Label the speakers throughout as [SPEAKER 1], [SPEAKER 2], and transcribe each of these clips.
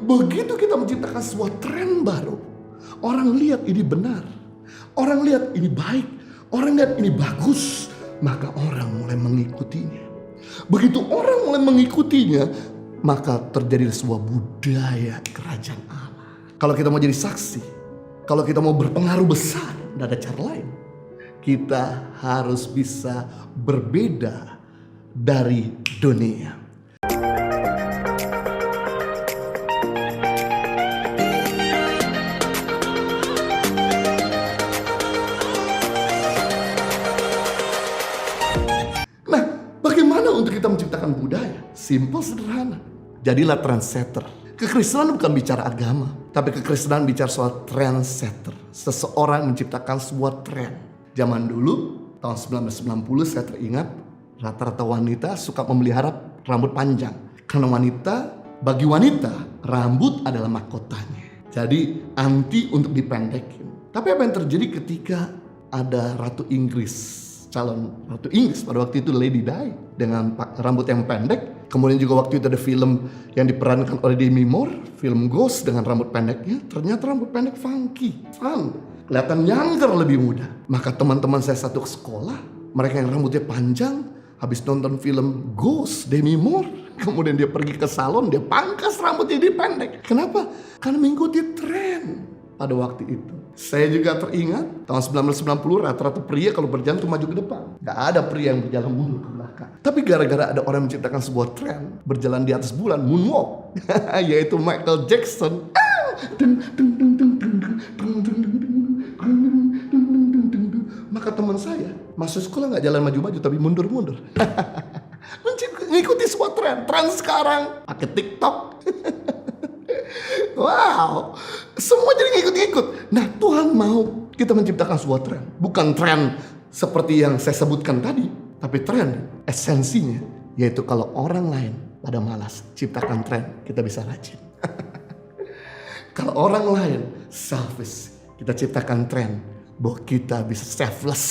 [SPEAKER 1] Begitu kita menciptakan sebuah tren baru, orang lihat ini benar, orang lihat ini baik, orang lihat ini bagus, maka orang mulai mengikutinya. Begitu orang mulai mengikutinya, maka terjadi sebuah budaya kerajaan Allah. Kalau kita mau jadi saksi, kalau kita mau berpengaruh besar, tidak ada cara lain. Kita harus bisa berbeda dari dunia. Nah, bagaimana untuk kita menciptakan budaya? Simple, sederhana. Jadilah trendsetter. Kekristenan bukan bicara agama, tapi kekristenan bicara soal trendsetter. Seseorang menciptakan sebuah tren. Zaman dulu, tahun 1990 saya teringat, rata-rata wanita suka memelihara rambut panjang. Karena bagi wanita, rambut adalah mahkotanya. Jadi anti untuk dipendekin. Tapi apa yang terjadi ketika ada Ratu Inggris, calon Ratu Inggris pada waktu itu Lady Di dengan rambut yang pendek. Kemudian juga waktu itu ada film yang diperankan oleh Demi Moore, film Ghost dengan rambut pendeknya. Ternyata rambut pendek funky, fun, kelihatan younger, lebih muda. Maka teman-teman saya satu sekolah, mereka yang rambutnya panjang, habis nonton film Ghost Demi Moore, kemudian dia pergi ke salon, dia pangkas rambutnya jadi pendek. Kenapa? Karena mengikuti tren pada waktu itu. Saya juga teringat tahun 1990 rata-rata pria kalau berjalan tuh maju ke depan. Gak ada pria yang berjalan mundur ke belakang. Tapi gara-gara ada orang yang menciptakan sebuah tren berjalan di atas bulan, moonwalk, yaitu Michael Jackson. Maka teman saya masuk sekolah gak jalan maju-maju tapi mundur-mundur. Mengikuti sebuah tren sekarang pakai TikTok. Wow, semua jadi ngikut-ngikut. Nah, Tuhan mau kita menciptakan sebuah tren. Bukan tren seperti yang saya sebutkan tadi, tapi tren esensinya yaitu kalau orang lain pada malas, ciptakan tren, kita bisa rajin. Kalau orang lain selfish, kita ciptakan tren bahwa kita bisa selfless,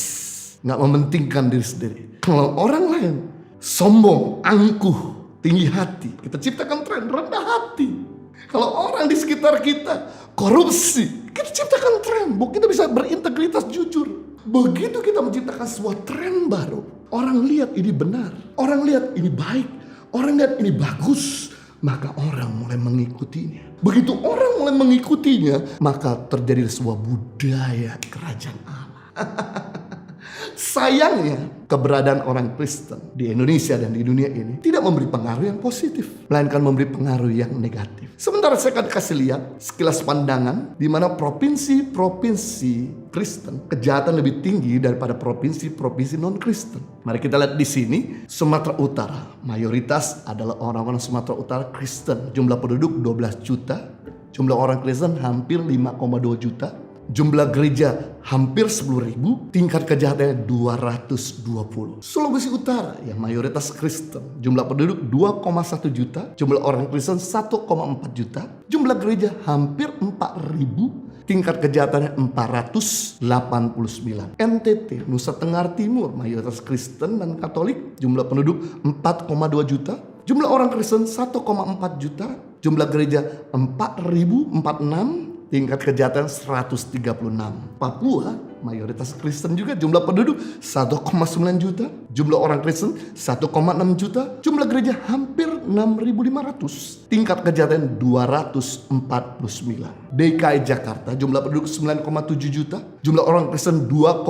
[SPEAKER 1] nggak mementingkan diri sendiri. Kalau orang lain sombong, angkuh, tinggi hati, kita ciptakan tren rendah hati. Kalau orang di sekitar kita korupsi, kita ciptakan tren bahwa kita bisa berintegritas jujur. Begitu kita menciptakan sebuah tren baru, orang lihat ini benar, orang lihat ini baik, orang lihat ini bagus, maka orang mulai mengikutinya. Begitu orang mulai mengikutinya, maka terjadi sebuah budaya kerajaan Allah. Sayangnya, keberadaan orang Kristen di Indonesia dan di dunia ini tidak memberi pengaruh yang positif, melainkan memberi pengaruh yang negatif. Sementara saya akan kasih lihat sekilas pandangan di mana provinsi-provinsi Kristen kejahatan lebih tinggi daripada provinsi-provinsi non-Kristen. Mari kita lihat di sini, Sumatera Utara mayoritas adalah orang-orang Sumatera Utara Kristen. Jumlah penduduk 12 juta, jumlah orang Kristen hampir 5,2 juta. Jumlah gereja hampir 10.000, tingkat kejahatannya 220. Sulawesi Utara yang mayoritas Kristen, jumlah penduduk 2,1 juta, jumlah orang Kristen 1,4 juta, jumlah gereja hampir 4.000, tingkat kejahatannya 489. NTT, Nusa Tenggara Timur, mayoritas Kristen dan Katolik, jumlah penduduk 4,2 juta, jumlah orang Kristen 1,4 juta, jumlah gereja 4.046, tingkat kejahatan 136. Papua mayoritas Kristen juga, jumlah penduduk 1,9 juta, jumlah orang Kristen 1,6 juta, jumlah gereja hampir 6.500, tingkat kejahatan 249. DKI Jakarta jumlah penduduk 9,7 juta, jumlah orang Kristen 2,2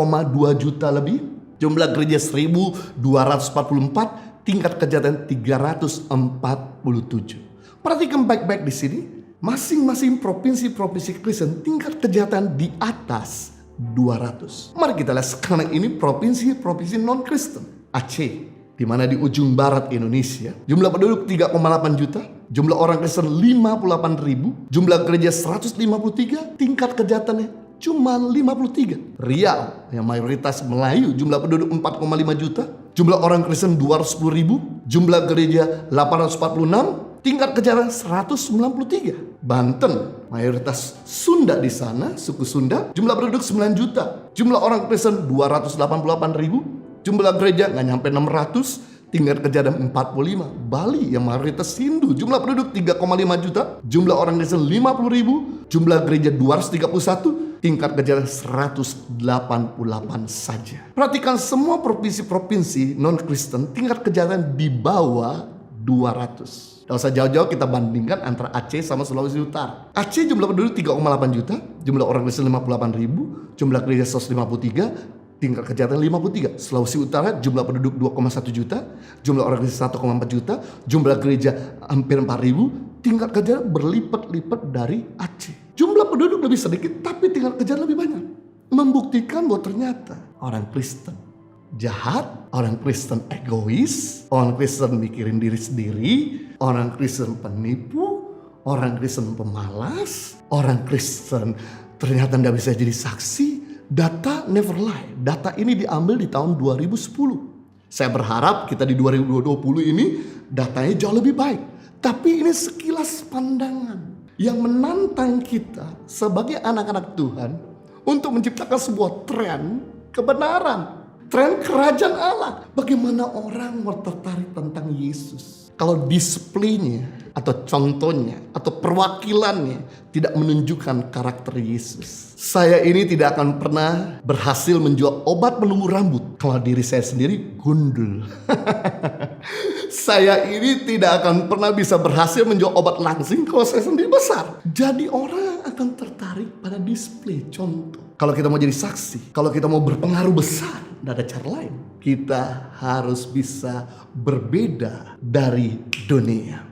[SPEAKER 1] juta lebih, jumlah gereja 1.244, tingkat kejahatan 347. Perhatikan baik-baik di sini. Masing-masing provinsi-provinsi Kristen tingkat kejahatan di atas 200. Mari kita lihat sekarang ini provinsi-provinsi non-Kristen. Aceh, di mana di ujung barat Indonesia, jumlah penduduk 3,8 juta, jumlah orang Kristen 58.000, jumlah gereja 153, tingkat kejahatannya cuma 53. Riau, yang mayoritas Melayu, jumlah penduduk 4,5 juta, jumlah orang Kristen 210.000, jumlah gereja 846, tingkat kejahatan 193. Banten, mayoritas Sunda di sana, suku Sunda, jumlah penduduk 9 juta, jumlah orang Kristen 288.000, jumlah gereja nggak nyampe 600, Tingkat kejahatan 45. Bali yang mayoritas Hindu. Jumlah penduduk 3,5 juta. Jumlah orang Kristen 50 ribu. Jumlah gereja 231. Tingkat kejahatan 188 saja. Perhatikan semua provinsi-provinsi non-Kristen tingkat kejahatan di bawah 200. Kalau usah jauh-jauh kita bandingkan antara Aceh sama Sulawesi Utara. Aceh jumlah penduduk 3,8 juta. Jumlah orang Kristen 58 ribu. Jumlah gereja 153. Tingkat kejahatan 53. Sulawesi Utara jumlah penduduk 2,1 juta. Jumlah orang Kristen 1,4 juta. Jumlah gereja hampir 4 ribu. Tingkat kejahatan berlipat-lipat dari Aceh. Jumlah penduduk lebih sedikit tapi tingkat kejahatan lebih banyak. Membuktikan bahwa ternyata orang Kristen jahat, orang Kristen egois, orang Kristen mikirin diri sendiri, orang Kristen penipu, orang Kristen pemalas, orang Kristen ternyata tidak bisa jadi saksi. Data never lie. Data ini diambil di tahun 2010. Saya berharap kita di 2020 ini datanya jauh lebih baik. Tapi ini sekilas pandangan yang menantang kita sebagai anak-anak Tuhan untuk menciptakan sebuah tren kebenaran. Tren kerajaan Allah. Bagaimana orang mau tertarik tentang Yesus kalau displaynya atau contohnya atau perwakilannya tidak menunjukkan karakter Yesus. Saya ini tidak akan pernah berhasil menjual obat penumbuh rambut kalau diri saya sendiri gundul. Saya ini tidak akan pernah bisa berhasil menjual obat langsing kalau saya sendiri besar. Jadi orang akan tertarik pada display contoh. Kalau kita mau jadi saksi, kalau kita mau berpengaruh besar, tidak ada cara lain. Kita harus bisa berbeda dari dunia.